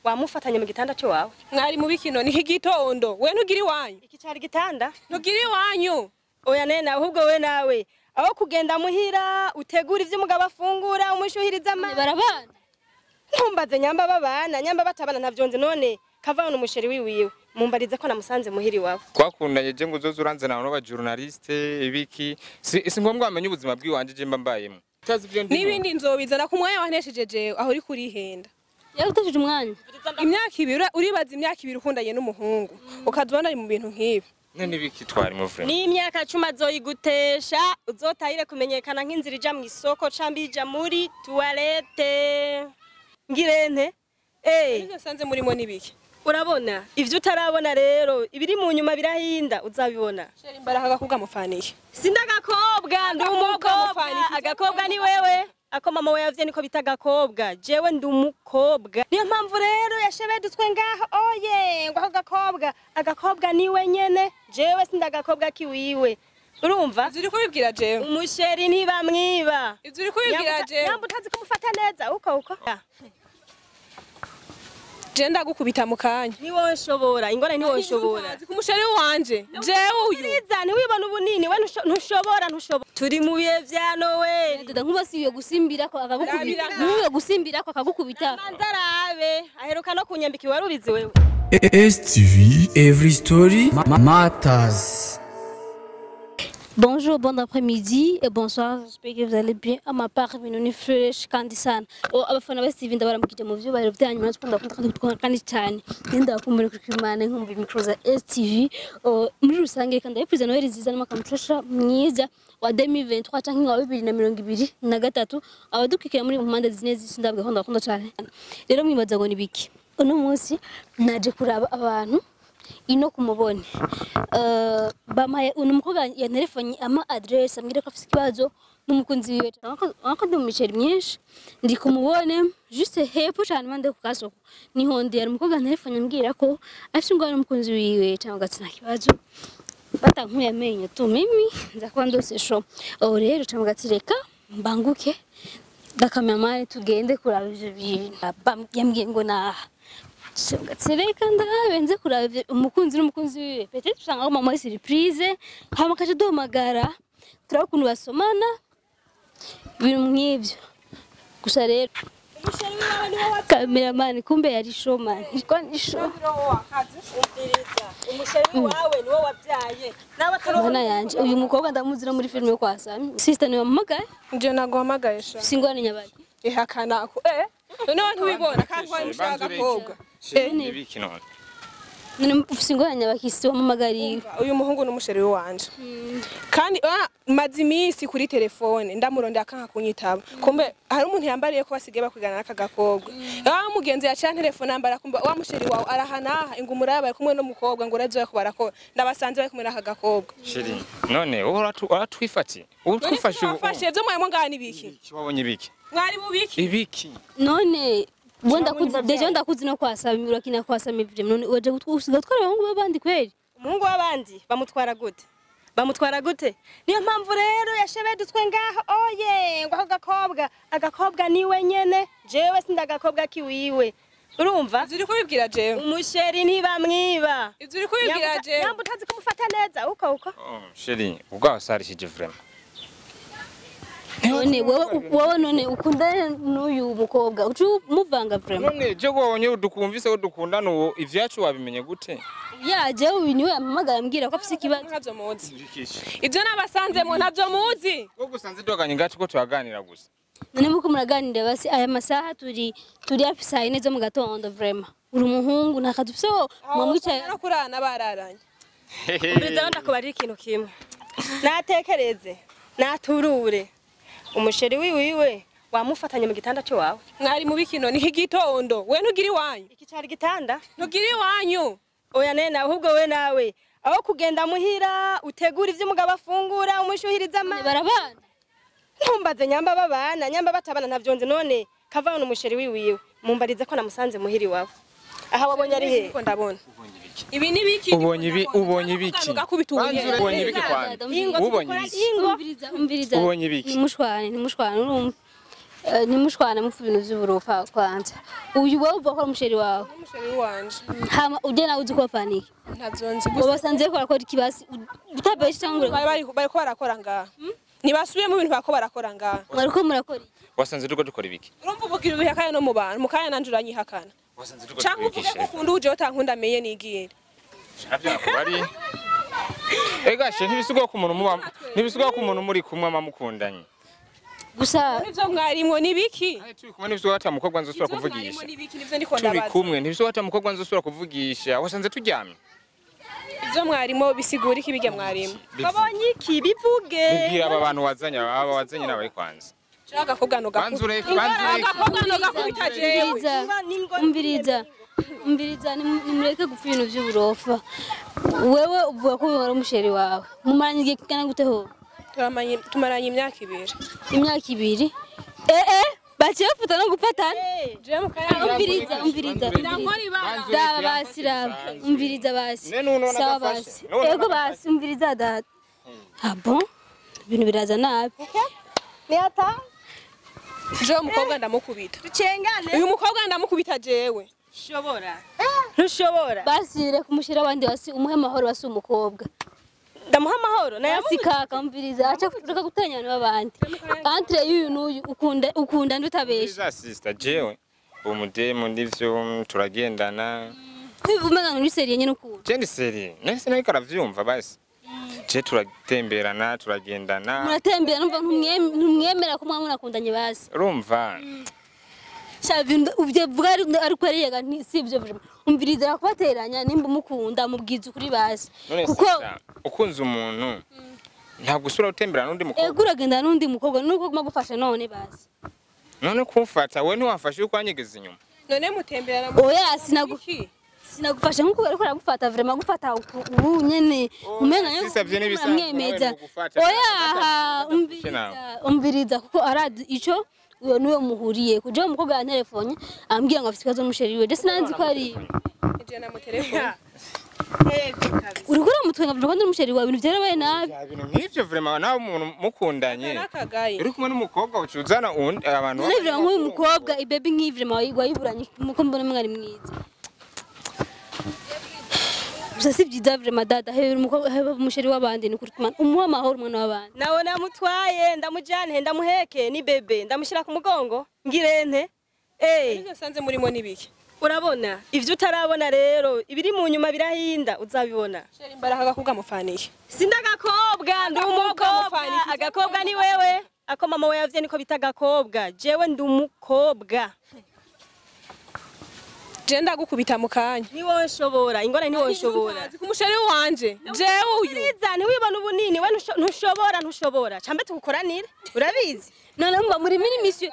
wamufatanye mu gitanda cyo wawe. Mwari mu bikino ni higitondo. We ntugiri wanyu. Iki cari gitanda? Ntugiri wanyu. Oya nena ahubwo we nawe. Aho kugenda muhira utegura ivyo umugabo afungura umushuhiriza ama. Barabana. Ntumbaze nyamba babana, nyamba batabana ntavyonze none kavana umusheri wiwiwe. Mumbarize ko namusanze muhiri wawe. Twakundanye je ngo uzoza uranze nawe n'aba journaliste ibiki. Si ngombwa amenye ubuzima bw'iwanje je mba mbayemo. Nibindi nzobizana ku mwanya wanesheje jewe aho uri kurihenda. Yagutashije umwanya. Imyaka ibiri uribaza imyaka ibiri ukundanye n'umuhungu. Ukazubona ari mu bintu nk'ibi. None biki twari mu friend. Ni imyaka 10 azoyigutesha uzotahire kumenyekana nk'inzira ija mu isoko cambi ija muri toilette. Ngirente. Nivyo sanze murimo nibiki. Urabona ivyo utarabona rero ibiri mu nyuma birahinda uzabibona. Sheri imbaraga gakobwa mufaniye. Sindagakobwa ndi umukobwa agakobwa ni wewe. Ako mama we yavye niko bita gakobwa jewe ndi umukobwa niyo mpamvu rero yashebedutwe ngaho oye ngo agakobwa niwe nyene jewe sindagakobwa kiwiwe urumva Ivyo uri kubibwira jewe umusheri ntibamwiba Ivyo uri kubibwira jewe Nyambo utazi kumufata neza uko Je ndagukubita mu kanya ni wowe nshobora ingore ni wowe nshobora Kumusheri wanje jewe uyu Nizane wibona ubunini we ntushobora turi mu bihe vya Noel Dada nkubasiye gusimbira ko akagukubita nkuye gusimbira ko akagukubita Manzarabe aheruka no kunyambika warubizi wewe STV Every Story Matters. Bonjour, bon après-midi et bonsoir. J'espère que vous allez bien. À ma part, bienvenue fresh kandi sana. Abafana ba STV ndabaramukije mu byo bari byanyuma twakunda kandi cyane. Ndenda bakumure kwimana nkumva micro za STV. Muri rusange kandi yaprize Noel nziza n'amakamutosha mwiza wa 2023 canke wa 2023 abadukikira muri mpande zine zisindabwe ndakunda cyane. Rero mwibaza ngo nibiki. Uno munsi naje kuraba abantu ino kumubone bamaye unumukobwa ya telefone ama address ambwira ko afite ikibazo n'umukunzi wiwe akandi mu miceri myinshi ndi kumubone juste hepfo cyane mande ku kasoko niho ndi yari umukobwa telefone ambwira ko afite ingwara n'umukunzi wiwe cyangwa gatsina kibazo batankuye amenyo tu mimi nzakuba ndose sho rero cyangwa gatsireka mbanguke dakamamare tugende kuraba ivyo bintu yambwiye ngo na Sereka ndabenze kuravye umukunzi n'umukunzi wiwe peut-être usanga mama ari surprise hama kaje domagara turakuntu basomana ibintu nk'ivyo gusa rero umusheri wawe ni wowe cameraman kumbe yari showman ko ni show umusheri wawe ni wowe wabyaye nawe Mana yanje uyu mukobwa ndamuzira muri filime yo kwa Sami sister ni wamagaye je naguhamagaye sha singwane nyabaki ihakana ko none ntubibona kandi wari mushaka gakobwa Nibiki none. none ufise ingwane nyabaki si wamamagariye uyu muhungu n'umusheri wanje kandi maze iminsi kuri telefone ndamurondera akanka kunyitaba kumbe hari umuntu yambariye ko basigaye bakwigana n'aka gakobwa mugenzi yaciye telefone ambara kumbe wa musheri wawe arahanaha ingumura yabaye kumwe n'umukobwa ngo uraje ko barakora ndabasanze bari kumwe n'aka gakobwa Sheri none uratwifati urutwifashe ufashe byo mwemo ngani biki wabonye ibiki mwari bubiki ibiki none bonda kuzi deje ndakuzi no kwasaba urakina kwasaba ivyo none waje gusiga twara abahungu babandi kweli umuhungu w'abandi bamutwara gute niyo mpamvu rero yashebedutwe ngaho oye ngo agakobwa niwe nyene jewe sindagakobwa kiwiwe urumva ivyo uri kubibwira jewe umusheri ntibamwiba ivyo uri kubibwira jewe nyambo utazi kumufata neza uko Sheri ubwasarishije vraiment. none wowe none ukunda n'uyu mukobwa ucu muvanga vraiment None je wabonye udukumvise ko dukundana uwo ivyacu wabimenye gute? yaje uyu niwe amamagara ambwira ko afise ikibazo ntavyo muzi ivyo nabasanzemo ntavyo muzi Ko gusanze doganye ngacu ko tuyaganira gusa. none muko muraganira basi aya masaha turi hafi saa 4 zo mu gatondo vraiment uri umuhungu nakadufise mwamwicaye no kurana bararanye umviriza ndakubari ikintu kimwe natekereze naturure umusheri wiwe wamufatanye mu gitanda cyo wawe mwari mu bikino ni higitondo we ntugiri wanyu iki cari gitanda ntugiri wanyu oya nena ahubwo we nawe aho kugenda muhira utegura ivyo umugabo afungura umushuhiriza ama barabana ntumbaze nyamba babana nyamba batabana ntavyonze none kavana umusheri wiwiwe mumbarize ko namusanze muhiri wawe aha wabonye ari he ko ndabona ibi ni biki Ubonye ibiki ubonye ibiki kwani ubonye ibiki umviriza ubonye ibiki ni mushwane urumva nimushwana mupfa ibintu vy'uburofa kwanza uyu wowe uvuga ko ari umusheri wawe umusheri wanje hama uje nawe uzi ko paniki ntavyonzi ngo basanze ko arakora ikibasi utabeshe cyangwa bariko barakora ngaha ntibasubiye mu bintu bako barakora ngaha mwariko murakora wasanze turiko dukora ibiki urumva uvugira ubihakanye no mu bantu mukanya nanje uranyihakana wasanze turiko canke uvuge ko ukunda uje utankunda amenye nigire bari egashe ntibisugo ku muntu muba ntibisugo ku muntu muri kumwe amamukundanye gusa nivyo mwarimwo nibiki turi kumwe n'ibisugo hata mukobwa nzosubira kuvugisha nibiki nivyo ndiko turi ndabaza kumwe ntibisugo hata mukobwa nzosubira kuvugisha wasanze turyamye ivyo mwarimo bisigura iki bijya mwarimo babonye iki bivuge bibwira aba bantu wazanye n'abari kwanza Shaka kugano banzureke gakubita jewe umviriza nimureke gupfa ibintu vy'uburofa wewe uvuga ko uri umusheri wawe mumaranye igihe kingana gute ho tumaranye imyaka 2 imyaka 2 baciye bafuta no gufatana umviriza daba basi raba umviriza basi sawa basi ego basi umviriza data bon ibintu biraza nabi ni ata je umukobwa ndamukubita ducengane uyu mukobwa ndamukubita jewe shobora ntushobora basi reka umushira abandi basi umuhe amahoro basi umukobwa ndamuha amahoro basi kaka umviriza acha reka gutanya abantu babandi entre y'uyu n'uyu ukunda ndutabesha sister jewe umudemo ndivyo turagendana umenga muri serie nyene ukunda je ni serie nese nayo karavyumva basi je turatemberana turagendana muratembera numva ntumwemera ko mwamwe nakundanye basi urumva Shavi uvye bwari ariko ariyaga sivyo umviriza kubateranya nimba mukunda mubwiza ukuri basi kuko ukunze umuntu ntabwo usura utemberana n'undi mukobwa ego uragenda n'undi mukobwa nuko magufasha none basi none kumfata we ntiwafashe uko anyegeza inyuma none mutemberana oya sinagufasha nkuko ariko aragufata vraiment gufata ubu nyene umenga sisavye n'ibisanzwe oya umviriza kuko aradi ico uyo niwe muhuriye kuja umukobwa ya telefone ambwiye ngo afite ikibazo n'umusheri we ndetse nanzi ko ari je na mu telefone uriko uramutwenga vuga ndi umusheri wawe ibintu vyarabaye nabi ibintu nk'ivyo vraiment nawe umuntu mukundanye uri kumwe n'umukobwa ucuzana abantu none vraiment nk'uyu mukobwa ibaby nk'ivyo wayiburanye muko mbona mwari mwiza Sasi byiza vraiment dada hebe umusheri w'abandi ni kuri kumana umuha amahoro umwana w'abandi nawe namutwaye ndamujane ndamuheke ni bebe ndamushira ku mugongo ngirente sanze murimo nibiki urabona ivyo utarabona rero ibiri mu nyuma birahinda uzabibona sheri imbaraga gakubwa mufaniye sindagakobwa ndi umukobwa agakobwa ni wewe ako mama we yavye niko bita agakobwa jewe ndi umukobwa je ndagukubita mukanya ni wowe nshobora ingora ni wowe nshobora kumusheri wanje jewe uyu ni wibona ubunini we ntushobora cambe tugukoranire urabizi none mba muri mission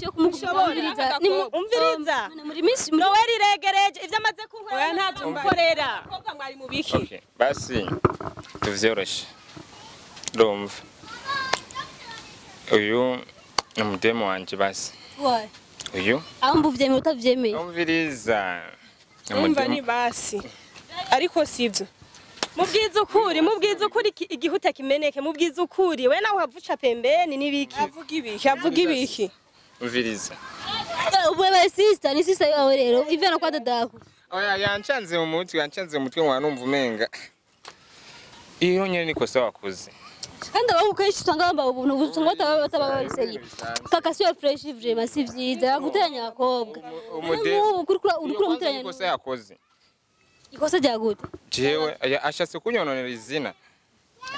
yo kumukubiriza umviriza muri mission no weri regereje ivyo amaze kunkora ntabyo mukorera kobwa mwari mu biki okay basi tuvyoroshe ndumva uyu ni umudemo wanje basi uyu ambu vyemeye utavyemeye umviriza umva ni basi ariko sivyo mubwiza ukuri igihute kimeneke mubwiza ukuri we nawe havuca pembeni nibiki avuga ibiki umviriza wewe sister ni sister yawe rero ivana kwa dadako oya yancanze mu mutwe mwana numva umenga iyo nyene niko sawa kuzi kandi abo kenshi usanga bamba ubuntu usanga batababa seriye kaka siyo fresh vraiment si vyiza guteranya abakobwa urikura muteranya ikosa yakoze ikosa ryagute jewe ashatse kunyononera izina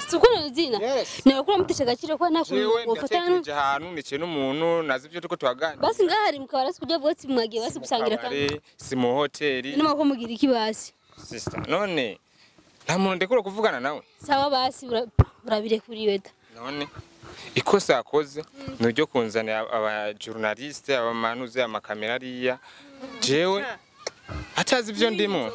sukunona izina nawe kura mutesha gaciro kwa nako ufatana ahantu nice n'umuntu nazi byo tuko tuhaganira basi ngahari mukabarasi kujya bwotsi mwagiye basi gusangira kandi si mu hoteli n'amako mugira iki basi sister none nta muntu ndekura kuvugana nawe sawa basi urabire kuri weda none ikosa yakoze nuryo kunzana aba journaliste abamanuze amakamera ariya jewe atazi ivyo ndimo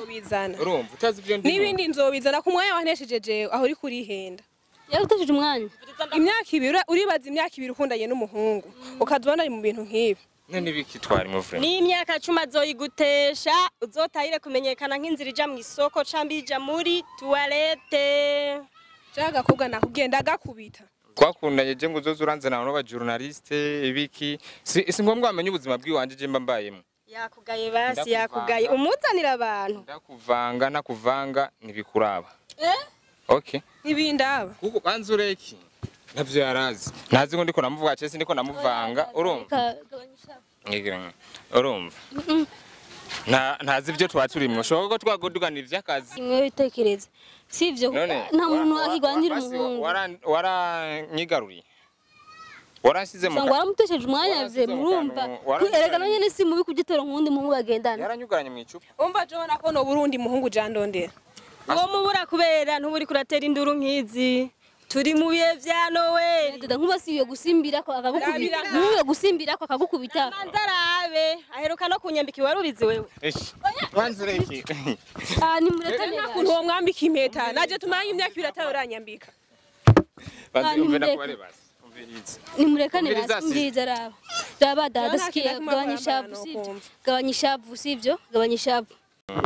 urumva utazi ivyo ndimo nibindi nzobizana ku mwanya wanesheje jewe aho uri kurihenda yagutashije umwanya imyaka 2 uribaza imyaka 2 ukundanye n'umuhungu ukazubona ari mu bintu nk'ibi none biki twari mu friend ni imyaka 10 azoyigutesha uzotahire kumenyekana nk'inzira ija mu isoko cambija muri toilette jaga kobwa nakugenda gakubita twakundanye je ngo uzoza uranzana abantu b'abajournaliste ibiki si ngombwa bamenye ubuzima bw'iwanje je mba mbayemo. Yakugaye basi yakugaye umuzanira abantu. Ndakuvanga nakuvanga nibikuraba. Okay. Ibindaba. Kuko banzureki. Navyo yarazi. Nazi ngo ndiko namuvuga cyese ndiko namuvanga urumva. Urumva. Ntazi ibyo twaturimwe. Shoko ko twagoduganira ivy'akazi. Imwe bitekereza. Sivyo nta muntu akigwanira umuhungu. Waranyigaruriye. Waransize mu. Waramutesheje umwanya vye murumva. Erega nanye nisi mubi kugitero nkundi muhungu bagendana. Yaranyugaranye mu icupa. Umva Jona ko no Burundi muhungu jandondera. Uwo mubura kubera ntuburi kuratera induru nkizi. Turi mu bihe vya Noel. Dada nkubasiye gusimbira ko akagukubita. Nkuye gusimbira ko akagukubita. Manzarabe aheruka no kunyambika warubizi wewe. Banzureki. Ni murekane. Nakuntu uwo mwambika impeta. Naje tumanye imyaka 2 atayuranyambika. Banzumve nakware basi. Ni murekane basi raba. Raba dada sikia gabanya ishavu sivyo? Gabanya ishavu.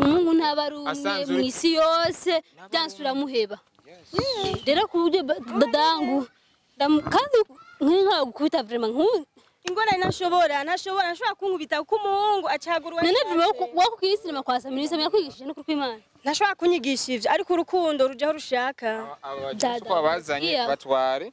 Umuntu ntabarumwe mu isi yose byansura muheba. Rero kubuje dadangu kandi nkinka gukubita vraiment nku ingora ntashobora kunkubita kuko umuhungu acagurwa nene wako kwisinema kwa Samirisa yakwigishije no kurwimana ntashobora kunyigisha ivyo ariko urukundo rujaho rushaka dada bazanye batware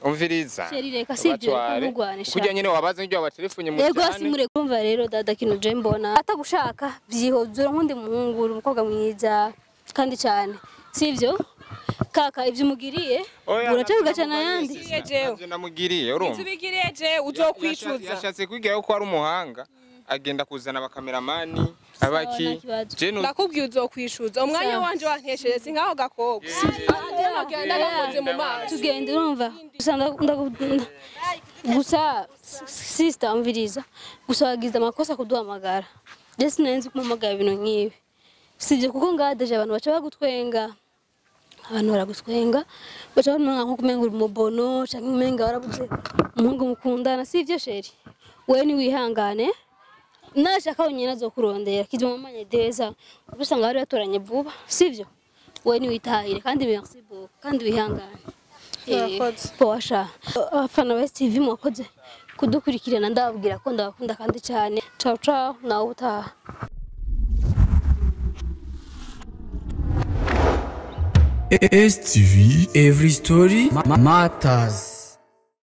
umviriza reka sivyo kumugwanisha kujya nyene wabazanye ibyo abatelefone mu cyane yego asimure kumva rero dada kintu je mbona atagushaka vyihozura nkundi muhungu umukobwa mwiza kandi cyane sivyo kaka ivyo mugiriye uraca bugacana yandi ivyo namugiriye urumva Izubigiriye je uzokwicuza yashatse kwigira ko ari umuhanga agenda kuzana abakameramani abaki je nakubwiye uzokwishuza umwanya wanje wankesheje sinkaho gakobwa agenda gakoze mu maso tugende urumva gusa sister umviriza gusa wagize amakosa kuduhamagara je sinenzi kumamagara ibintu nkibi sivyo kuko ngadaje abantu baca bagutwenga abantu baragutwenga baca bamwe nko kumenga umubono canke umenga warabuze umuhungu mukundana sivyo sheri wewe ni wihangane nashaka unyene azokurondera kizo mamanye deza ubusanga bari batoranye vuba sivyo wewe ni witahire kandi merci beaucoup kandi wihangane posha afana West TV mwakoze kudukurikirana ndababwira ko ndabakunda kandi cyane ciao ciao nawe utaha STV, every story matters.